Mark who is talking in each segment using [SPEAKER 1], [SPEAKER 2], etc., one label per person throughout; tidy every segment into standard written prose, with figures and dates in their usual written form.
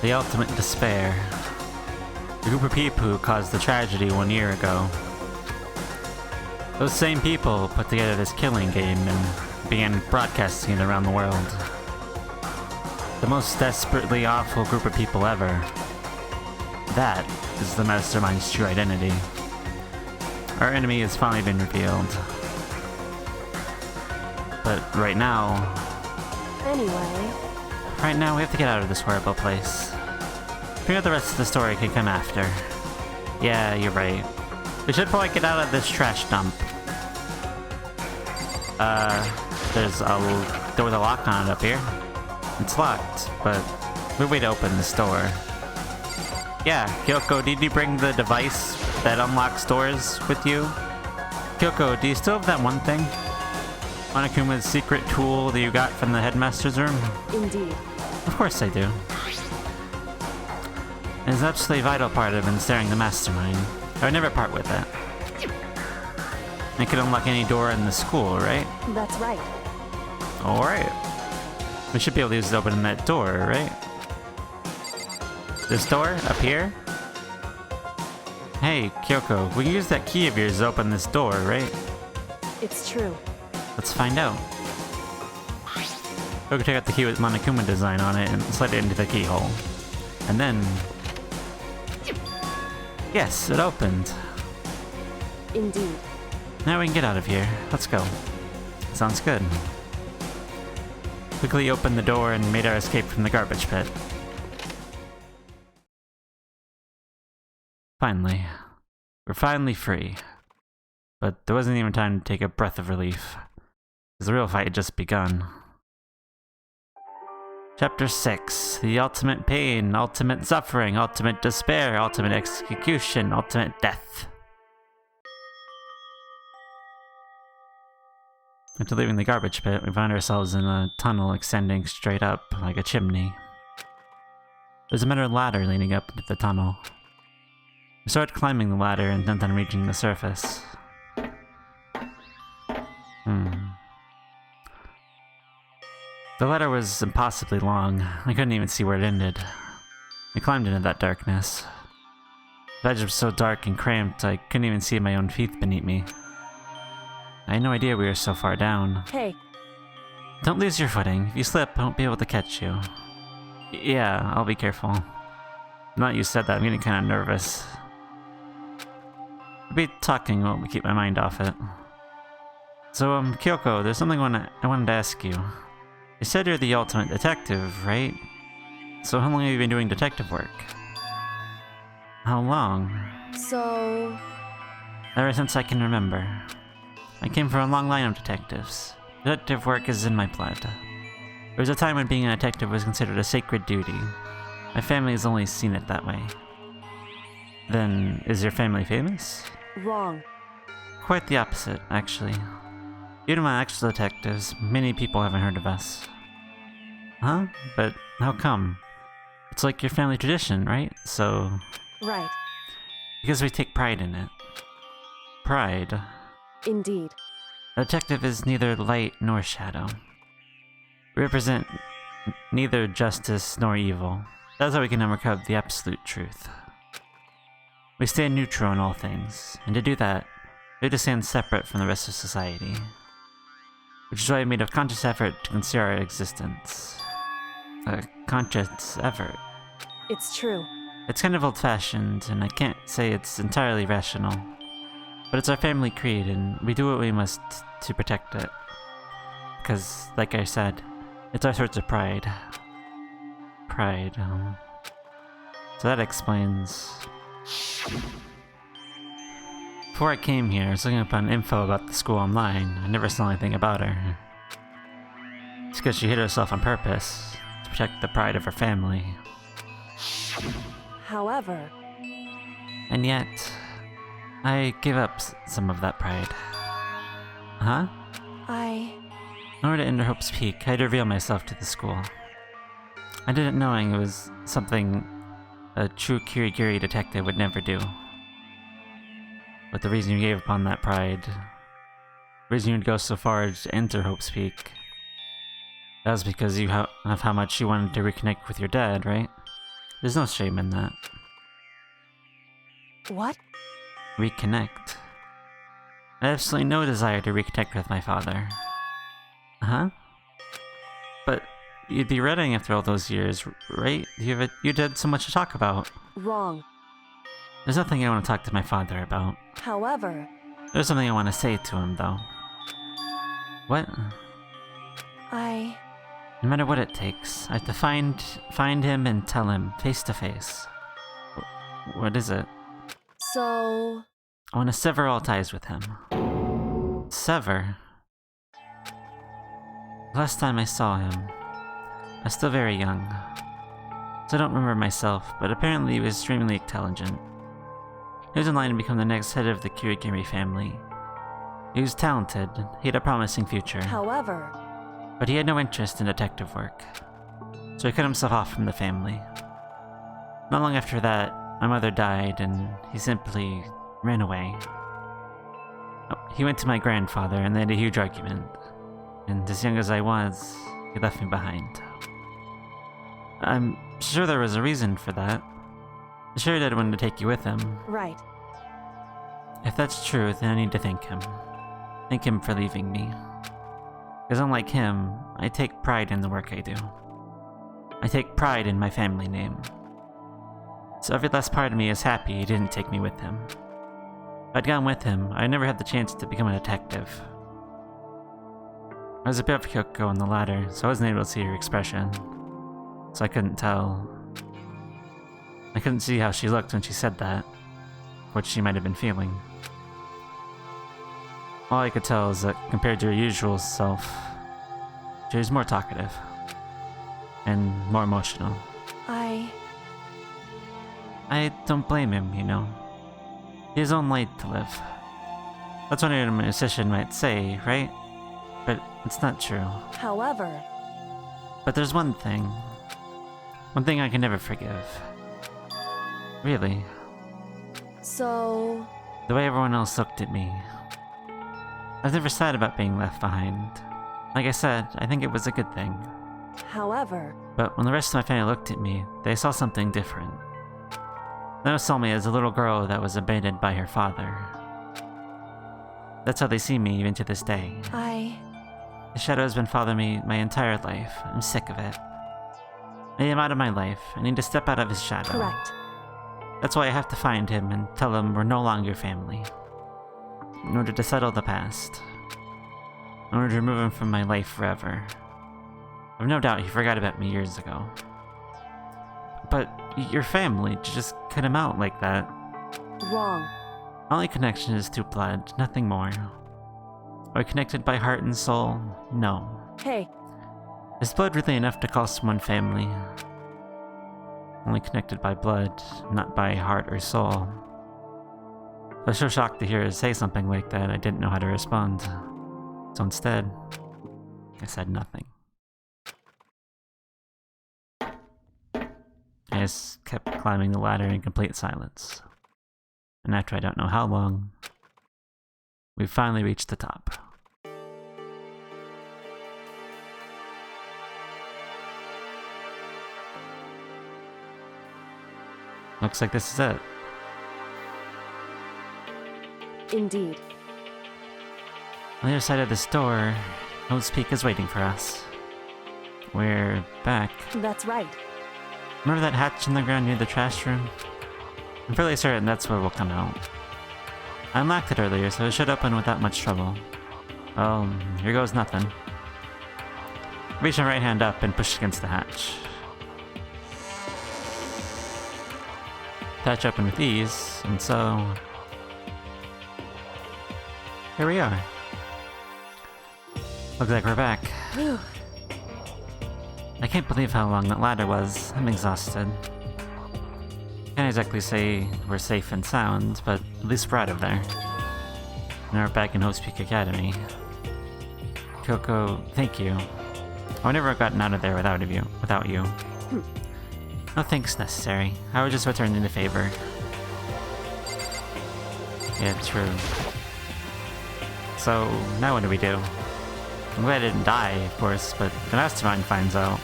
[SPEAKER 1] The ultimate despair. The group of people who caused the tragedy 1 year ago. Those same people put together this killing game and began broadcasting it around the world. The most desperately awful group of people ever. That is the Mastermind's true identity. Our enemy has finally been revealed. But right now... Right now we have to get out of this horrible place. Figure out the rest of the story can come after. Yeah, you're right. We should probably get out of this trash dump. There's a door with a lock on it up here. It's locked, but we're way to open this door. Yeah, Kyoko, did you bring the device that unlocks doors with you? Kyoko, do you still have that one thing? Monokuma's secret tool that you got from the headmaster's room?
[SPEAKER 2] Indeed.
[SPEAKER 1] Of course I do. It's an absolutely vital part of ensnaring the mastermind. I would never part with it. It could unlock any door in the school, right?
[SPEAKER 2] That's right.
[SPEAKER 1] Alright. We should be able to use it to open that door, right? This door? Up here? Hey, Kyoko, we can use that key of yours to open this door, right?
[SPEAKER 2] It's true.
[SPEAKER 1] Let's find out. We can take out the key with Monokuma design on it and slide it into the keyhole. And then... Yes, it opened.
[SPEAKER 2] Indeed.
[SPEAKER 1] Now we can get out of here. Let's go. Sounds good. Quickly opened the door and made our escape from the garbage pit. Finally. We're finally free. But there wasn't even time to take a breath of relief, because the real fight had just begun. Chapter 6. The ultimate pain, ultimate suffering, ultimate despair, ultimate execution, ultimate death. After leaving the garbage pit, we found ourselves in a tunnel extending straight up, like a chimney. There's a metal ladder leading up into the tunnel. We started climbing the ladder intent on reaching the surface. The ladder was impossibly long. I couldn't even see where it ended. We climbed into that darkness. The edge was so dark and cramped, I couldn't even see my own feet beneath me. I had no idea we were so far down.
[SPEAKER 2] Hey.
[SPEAKER 1] Don't lose your footing. If you slip, I won't be able to catch you. Yeah, I'll be careful. Now that you said that, I'm getting kind of nervous. I'll be talking while we keep my mind off it. So, Kyoko, there's something I wanted to ask you. You said you're the ultimate detective, right? So how long have you been doing detective work? How long?
[SPEAKER 2] So...
[SPEAKER 1] Ever since I can remember. I came from a long line of detectives. Detective work is in my blood. There was a time when being a detective was considered a sacred duty. My family has only seen it that way. Then, is your family famous?
[SPEAKER 2] Wrong.
[SPEAKER 1] Quite the opposite, actually. Even my actual detectives, many people haven't heard of us. Huh? But how come? It's like your family tradition, right? So...
[SPEAKER 2] Right.
[SPEAKER 1] Because we take pride in it. Pride.
[SPEAKER 2] Indeed.
[SPEAKER 1] A detective is neither light nor shadow. We represent neither justice nor evil. That's how we can uncover the absolute truth. We stand neutral in all things, and to do that, we have to stand separate from the rest of society. Which is why I made a conscious effort to conceal our existence. A conscious effort.
[SPEAKER 2] It's true.
[SPEAKER 1] It's kind of old-fashioned, and I can't say it's entirely rational. But it's our family creed, and we do what we must to protect it. Because, like I said, it's our source of pride. Pride, So that explains... Before I came here, I was looking up on info about the school online. I never saw anything about her. It's because she hid herself on purpose, to protect the pride of her family.
[SPEAKER 2] However...
[SPEAKER 1] And yet, I gave up some of that pride. Huh? In order to enter Hope's Peak, I had to reveal myself to the school. I did it knowing it was something a true Kirigiri detective would never do. But the reason you gave upon that pride, the reason you'd go so far as to enter Hope's Peak, That was because of how much you wanted to reconnect with your dad, right? There's no shame in that.
[SPEAKER 2] What?
[SPEAKER 1] Reconnect. I have absolutely no desire to reconnect with my father. Huh? But you'd be ready after all those years, right? You had so much to talk about.
[SPEAKER 2] Wrong.
[SPEAKER 1] There's nothing I want to talk to my father about.
[SPEAKER 2] However...
[SPEAKER 1] There's something I want to say to him, though. What? No matter what it takes, I have to find him and tell him face to face. What is it?
[SPEAKER 2] So...
[SPEAKER 1] I want to sever all ties with him. Sever? Last time I saw him, I was still very young. So I don't remember myself, but apparently he was extremely intelligent. He was in line to become the next head of the Kirigiri family. He was talented, he had a promising future.
[SPEAKER 2] However...
[SPEAKER 1] But he had no interest in detective work, so he cut himself off from the family. Not long after that, my mother died and he simply ran away. He went to my grandfather and they had a huge argument, and as young as I was, he left me behind. I'm sure there was a reason for that. I'm sure Dad wanted to take you with him.
[SPEAKER 2] Right.
[SPEAKER 1] If that's true, then I need to thank him. Thank him for leaving me. Because unlike him, I take pride in the work I do. I take pride in my family name. So every last part of me is happy he didn't take me with him. If I'd gone with him, I'd never had the chance to become a detective. I was a bit of a Kyoko on the ladder, so I wasn't able to see her expression. So I couldn't tell. I couldn't see how she looked when she said that, what she might have been feeling. All I could tell is that compared to her usual self, she was more talkative and more emotional. I don't blame him, you know. He has his own life to live. That's what a musician might say, right? But it's not true.
[SPEAKER 2] However...
[SPEAKER 1] But there's one thing I can never forgive. Really.
[SPEAKER 2] So...
[SPEAKER 1] The way everyone else looked at me. I was never sad about being left behind. Like I said, I think it was a good thing.
[SPEAKER 2] However...
[SPEAKER 1] But when the rest of my family looked at me, they saw something different. They saw me as a little girl that was abandoned by her father. That's how they see me even to this day. The shadow has been following me my entire life. I'm sick of it. I am out of my life. I need to step out of his shadow.
[SPEAKER 2] Correct.
[SPEAKER 1] That's why I have to find him and tell him we're no longer family. In order to settle the past. In order to remove him from my life forever. I've no doubt he forgot about me years ago. But your family just cut him out like that.
[SPEAKER 2] Wrong.
[SPEAKER 1] Our only connection is through blood, nothing more. Are we connected by heart and soul? No.
[SPEAKER 2] Hey.
[SPEAKER 1] Is blood really enough to call someone family? Only connected by blood, not by heart or soul. I was so shocked to hear her say something like that, I didn't know how to respond. So instead, I said nothing. I just kept climbing the ladder in complete silence. And after I don't know how long, we finally reached the top. Looks like this is it.
[SPEAKER 2] Indeed.
[SPEAKER 1] On the other side of this door, Nose Peak is waiting for us. We're back.
[SPEAKER 2] That's right.
[SPEAKER 1] Remember that hatch in the ground near the trash room? I'm fairly certain that's where we'll come out. I unlocked it earlier, so it should open without much trouble. Well, here goes nothing. Reach my right hand up and push against the hatch. The hatch opened with ease, and so... here we are. Looks like we're back.
[SPEAKER 2] Phew.
[SPEAKER 1] I can't believe how long that ladder was. I'm exhausted. Can't exactly say we're safe and sound, but at least we're out of there. Now we're back in Host Peak Academy. Kyoko, thank you. I would never have gotten out of there without you. No thanks necessary. I was just returning the favor. Yeah, true. So, now what do we do? I'm glad I didn't die, of course, but if the mastermind finds out.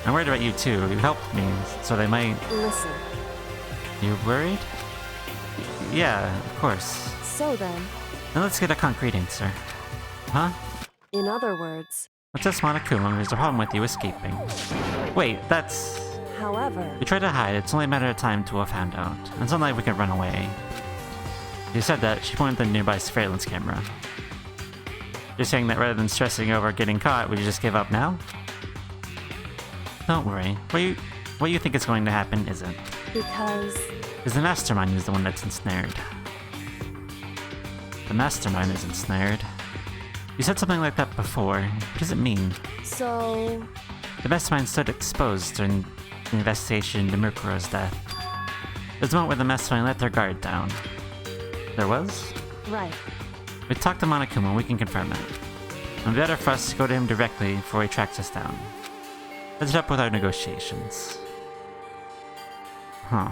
[SPEAKER 1] I'm worried about you too. You helped me, so they might...
[SPEAKER 2] Listen.
[SPEAKER 1] You worried? Yeah, of course.
[SPEAKER 2] So then,
[SPEAKER 1] Now let's get a concrete answer. Huh?
[SPEAKER 2] in other words,
[SPEAKER 1] What's this, Monokuma? There's a problem with you escaping. Wait, that's...
[SPEAKER 2] however,
[SPEAKER 1] You tried to hide. It's only a matter of time till we're found out. It's not like we can run away. You said that. She pointed at the nearby surveillance camera. You're saying that rather than stressing over getting caught, would you just give up now? Don't worry. What you think is going to happen isn't.
[SPEAKER 2] because
[SPEAKER 1] Because the mastermind is the one that's ensnared. The mastermind is ensnared. You said something like that before. What does it mean?
[SPEAKER 2] so
[SPEAKER 1] The mastermind stood exposed during the investigation into Mukuro's death. There's a moment where the mastermind let their guard down. There was?
[SPEAKER 2] right.
[SPEAKER 1] We talked to Monokuma, we can confirm it. It would be better for us to go to him directly before he tracks us down. Let's up with our negotiations. Huh.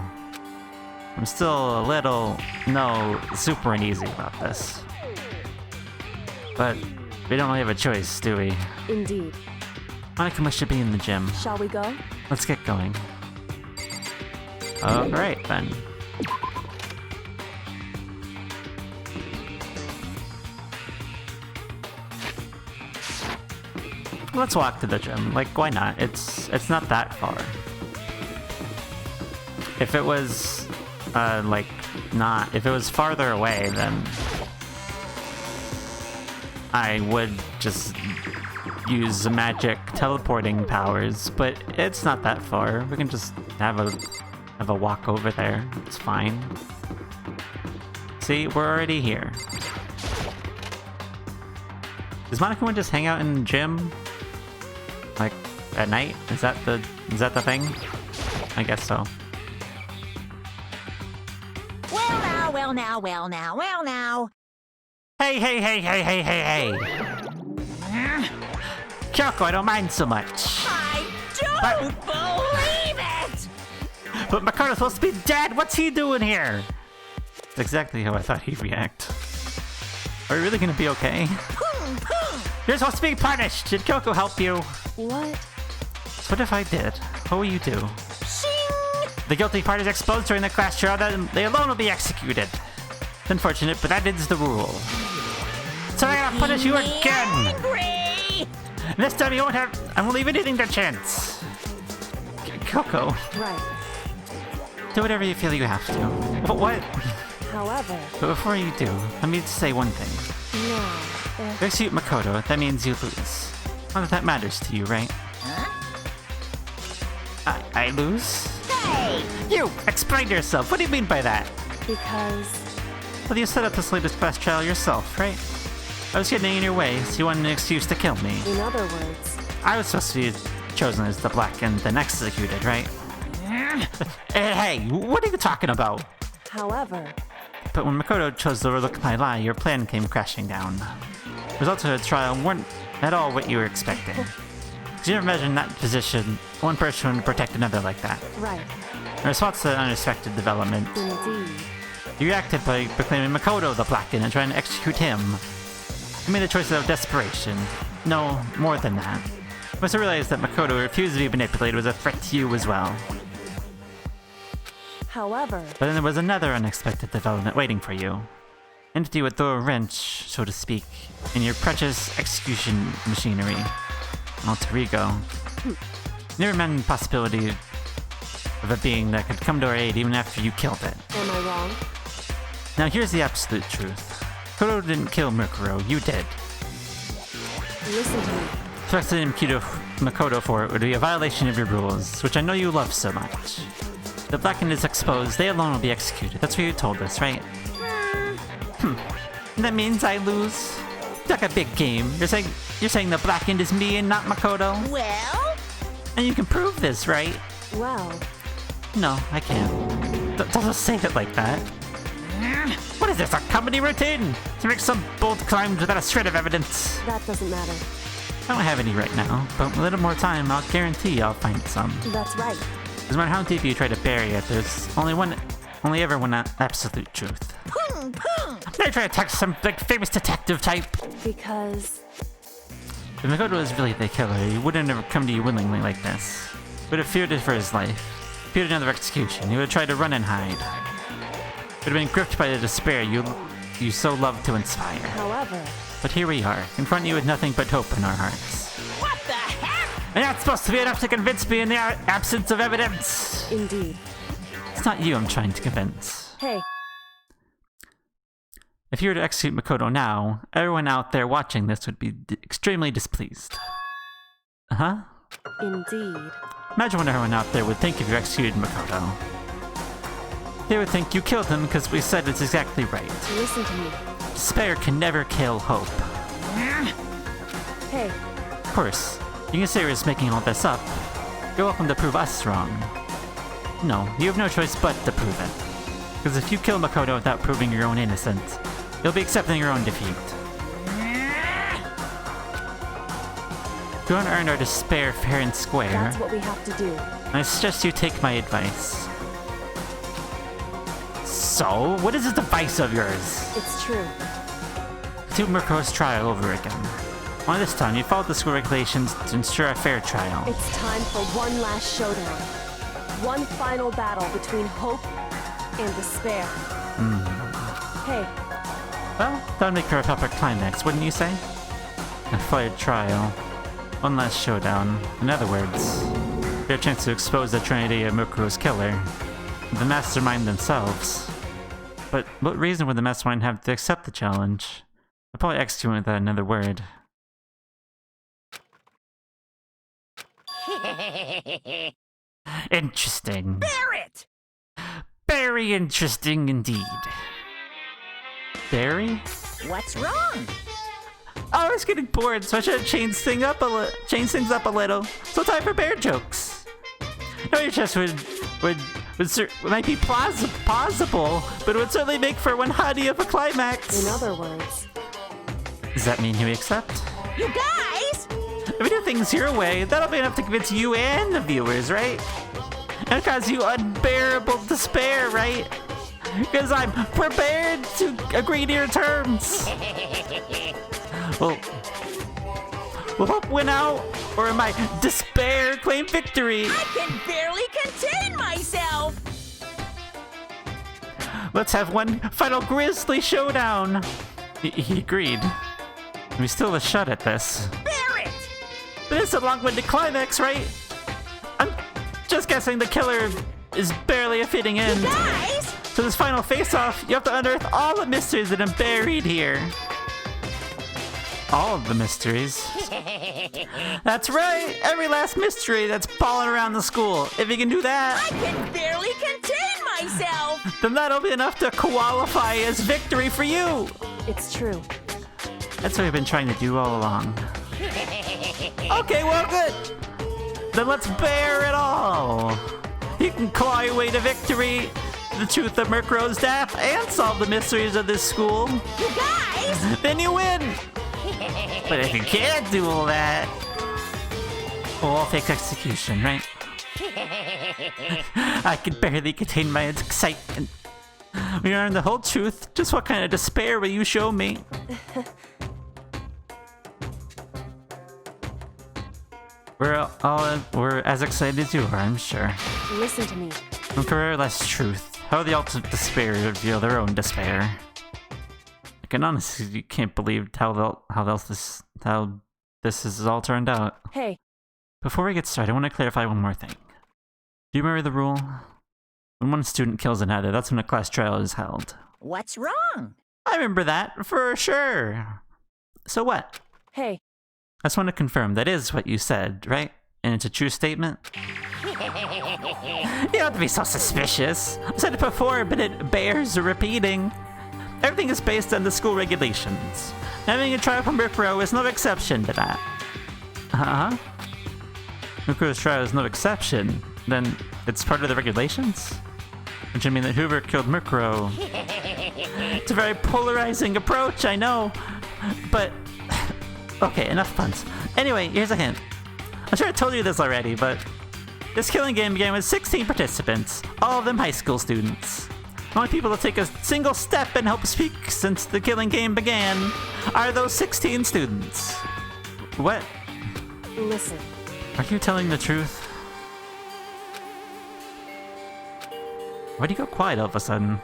[SPEAKER 1] I'm still a little, super uneasy about this. But we don't really have a choice, do we?
[SPEAKER 2] Indeed.
[SPEAKER 1] Monokuma should be in the gym.
[SPEAKER 2] Shall we go?
[SPEAKER 1] Let's get going. Alright then. Let's walk to the gym. Like, why not? It's not that far. If it was, if it was farther away, then I would just use the magic teleporting powers, but it's not that far. We can just have a walk over there. It's fine. See, we're already here. Does Monokuma just hang out in the gym? Like, at night? Is that the thing? I guess so.
[SPEAKER 3] Well now.
[SPEAKER 1] Hey! Kyoko, I don't mind so much.
[SPEAKER 3] I don't believe it!
[SPEAKER 1] But Makoto's supposed to be dead! What's he doing here? That's exactly how I thought he'd react. Are you really gonna be okay? You're supposed to be punished! Did Kyoko help you?
[SPEAKER 2] What?
[SPEAKER 1] So what if I did? What will you do?
[SPEAKER 3] Shing!
[SPEAKER 1] The guilty parties exposed during the class trial, then they alone will be executed. It's unfortunate, but that is the rule. So I'm gonna punish you again!
[SPEAKER 3] Angry!
[SPEAKER 1] This time you won't have... I won't leave anything to chance. Kyoko,
[SPEAKER 2] Right.
[SPEAKER 1] do whatever you feel you have to. What?
[SPEAKER 2] However,
[SPEAKER 1] But before you do, let me just say one thing.
[SPEAKER 2] now,
[SPEAKER 1] If you execute Makoto, that means you lose. Not that that matters to you, right?
[SPEAKER 3] Huh?
[SPEAKER 1] I lose?
[SPEAKER 3] Hey!
[SPEAKER 1] You! Explain yourself! What do you mean by that?
[SPEAKER 2] because
[SPEAKER 1] Well, you set up this latest class trial yourself, right? I was getting in your way, so you wanted an excuse to kill me.
[SPEAKER 2] in other words,
[SPEAKER 1] I was supposed to be chosen as the black and then executed, right? Hey, what are you talking about?
[SPEAKER 2] however,
[SPEAKER 1] But when Makoto chose to overlook my lie, your plan came crashing down. Results of the trial weren't at all what you were expecting. Could you never imagine that position, one person would protect another like that?
[SPEAKER 2] right.
[SPEAKER 1] In response to that unexpected development,
[SPEAKER 2] Indeed.
[SPEAKER 1] you reacted by proclaiming Makoto the Blackened and trying to execute him. You made a choice out of desperation. No, more than that. You must have realized that Makoto, who refused to be manipulated, was a threat to you as well.
[SPEAKER 2] However,
[SPEAKER 1] But then there was another unexpected development waiting for you. Entity would throw a wrench, so to speak, in your precious execution machinery. Alter ego. Never imagined the possibility of a being that could come to our aid even after you killed it.
[SPEAKER 2] am I wrong?
[SPEAKER 1] Now here's the absolute truth. Makoto didn't kill Mukuro, you did.
[SPEAKER 2] Listen to me.
[SPEAKER 1] Trusting Makoto for it would be a violation of your rules, which I know you love so much. The Blackened is exposed, they alone will be executed. That's what you told us, right? That means I lose? It's like a big game. You're saying the Blackened is me and not Makoto?
[SPEAKER 3] Well?
[SPEAKER 1] And you can prove this, right?
[SPEAKER 2] Well,
[SPEAKER 1] No, I can't. Don't say it like that. What is this, a comedy routine? To make some bold claims without a shred of evidence?
[SPEAKER 2] that doesn't matter.
[SPEAKER 1] I don't have any right now, but with a little more time, I'll guarantee I'll find some.
[SPEAKER 2] That's right.
[SPEAKER 1] No matter how deep you try to bury it, there's only ever one absolute truth.
[SPEAKER 3] Pung, pung.
[SPEAKER 1] They try to attack some big famous detective type.
[SPEAKER 2] Because
[SPEAKER 1] If Makoto was really the killer, he wouldn't have come to you willingly like this. He would have feared it for his life. Feared another execution. He would have tried to run and hide. He would have been gripped by the despair you so love to inspire.
[SPEAKER 2] However,
[SPEAKER 1] But here we are, confronting you with nothing but hope in our hearts.
[SPEAKER 3] What the heck?
[SPEAKER 1] And that's supposed to be enough to convince me in the absence of evidence.
[SPEAKER 2] indeed.
[SPEAKER 1] It's not you I'm trying to convince.
[SPEAKER 2] Hey,
[SPEAKER 1] If you were to execute Makoto now, everyone out there watching this would be extremely displeased. Uh-huh.
[SPEAKER 2] indeed.
[SPEAKER 1] Imagine what everyone out there would think if you executed Makoto. They would think you killed him because we said it's exactly right.
[SPEAKER 2] Listen to me.
[SPEAKER 1] Despair can never kill hope.
[SPEAKER 2] Hey,
[SPEAKER 1] Of course, you can say we're just making all this up. You're welcome to prove us wrong. No, you have no choice but to prove it. Because if you kill Makoto without proving your own innocence, you'll be accepting your own defeat. If you want to earn our despair fair and square,
[SPEAKER 2] that's what we have to do.
[SPEAKER 1] I suggest you take my advice. So, what is this device of yours?
[SPEAKER 2] It's true.
[SPEAKER 1] Do Makoto's trial over again. Only this time, you followed the school regulations to ensure a fair trial.
[SPEAKER 2] It's time for one last showdown. One final battle between hope and despair. Hey,
[SPEAKER 1] Well, that would make for a proper climax, wouldn't you say? A fair trial. One last showdown. In other words, your chance to expose the trinity of Mukuro's killer. The mastermind themselves. But what reason would the mastermind have to accept the challenge? I'll probably execute with that another word. Interesting.
[SPEAKER 3] Barrett!
[SPEAKER 1] Very interesting indeed. Barry?
[SPEAKER 3] What's wrong?
[SPEAKER 1] I was getting bored, so I should have changed things up a little. So time for bear jokes. No, your chest might be plausible, but it would certainly make for one honey of a climax.
[SPEAKER 2] in other words,
[SPEAKER 1] Does that mean you accept?
[SPEAKER 3] You guys!
[SPEAKER 1] If we do things your way, that'll be enough to convince you and the viewers, right? And cause you unbearable despair, right? Because I'm prepared to agree to your terms. Well, will hope win out, or my despair claim victory?
[SPEAKER 3] I can barely contain myself!
[SPEAKER 1] Let's have one final grisly showdown. He agreed. We still have a shot at this.
[SPEAKER 3] Barrett!
[SPEAKER 1] But it's a long-winded climax, right? I'm just guessing the killer is barely a fitting end.
[SPEAKER 3] Guys!
[SPEAKER 1] So this final face-off, you have to unearth all the mysteries that are buried here. All of the mysteries. That's right! Every last mystery that's fallen around the school. If you can do
[SPEAKER 3] I
[SPEAKER 1] that,
[SPEAKER 3] can barely contain myself!
[SPEAKER 1] then that'll be enough to qualify as victory for you.
[SPEAKER 2] it's true.
[SPEAKER 1] That's what we've been trying to do all along. Okay, well, good. Then let's bear it all. You can claw your way to victory, the truth of Murkrow's death, and solve the mysteries of this school.
[SPEAKER 3] You guys!
[SPEAKER 1] Then you win. But if you can't do all that, well, I'll fake execution, right? I can barely contain my excitement. We learn the whole truth. Just what kind of despair will you show me? We're as excited as you are, I'm sure.
[SPEAKER 2] Listen to me.
[SPEAKER 1] From career less truth, how the ultimate despair reveal their own despair. I can honestly can't believe how this has all turned out.
[SPEAKER 2] Hey,
[SPEAKER 1] Before we get started, I want to clarify one more thing. Do you remember the rule? When one student kills another, that's when a class trial is held.
[SPEAKER 3] What's wrong?
[SPEAKER 1] I remember that, for sure. So what?
[SPEAKER 2] hey,
[SPEAKER 1] I just want to confirm that is what you said, right? And it's a true statement? You don't have to be so suspicious. I said it before, but it bears repeating. Everything is based on the school regulations. Having a trial from Mukuro is no exception to that. Uh-huh. Mukuro's trial is no exception. Then it's part of the regulations? Which I mean that whoever killed Mukuro... It's a very polarizing approach, I know. But... Okay, enough puns. Anyway, here's a hint. I'm sure I told you this already, but... This killing game began with 16 participants, all of them high school students. The only people to take a single step and help speak since the killing game began are those 16 students. What?
[SPEAKER 2] Listen,
[SPEAKER 1] Are you telling the truth? Why'd you go quiet all of a sudden?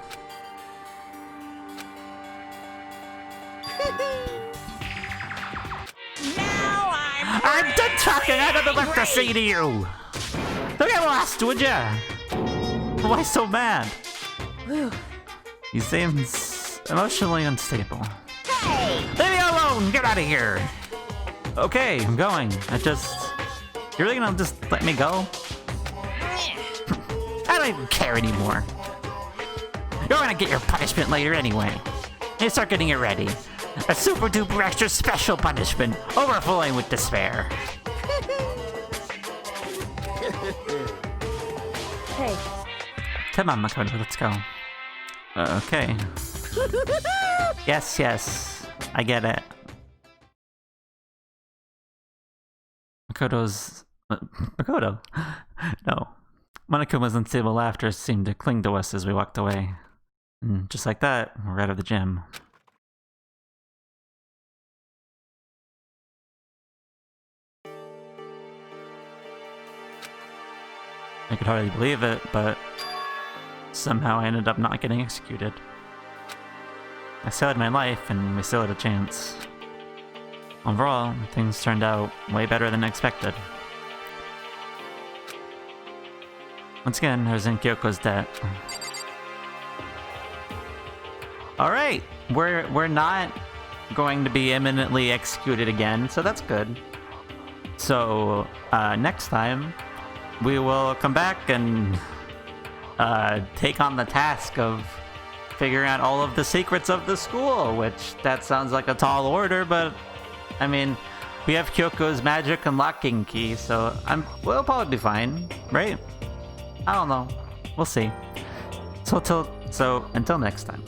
[SPEAKER 3] Now
[SPEAKER 1] I'm done talking! I don't know what to say to you! Don't get lost, would ya? Why so mad?
[SPEAKER 2] whew,
[SPEAKER 1] He seems emotionally unstable.
[SPEAKER 3] Hey!
[SPEAKER 1] Leave me alone! Get out of here! Okay, I'm going. You're really gonna just let me go? I don't even care anymore. You're gonna get your punishment later anyway. You start getting it ready. A super duper extra special punishment, overflowing with despair.
[SPEAKER 2] hey,
[SPEAKER 1] Come on, Makoto, let's go. Okay. Yes, I get it. Makoto? No. Monokuma's unstable laughter seemed to cling to us as we walked away. And just like that, we're out of the gym. I could hardly believe it, but somehow I ended up not getting executed. I still had my life, and we still had a chance. Overall, things turned out way better than expected. Once again, I was in Kyoko's debt. Alright, we're not going to be imminently executed again, so that's good. So, next time, we will come back and take on the task of figuring out all of the secrets of the school, which that sounds like a tall order, but I mean, we have Kyoko's magic unlocking key, so we'll probably be fine, right? I don't know. We'll see. So until next time.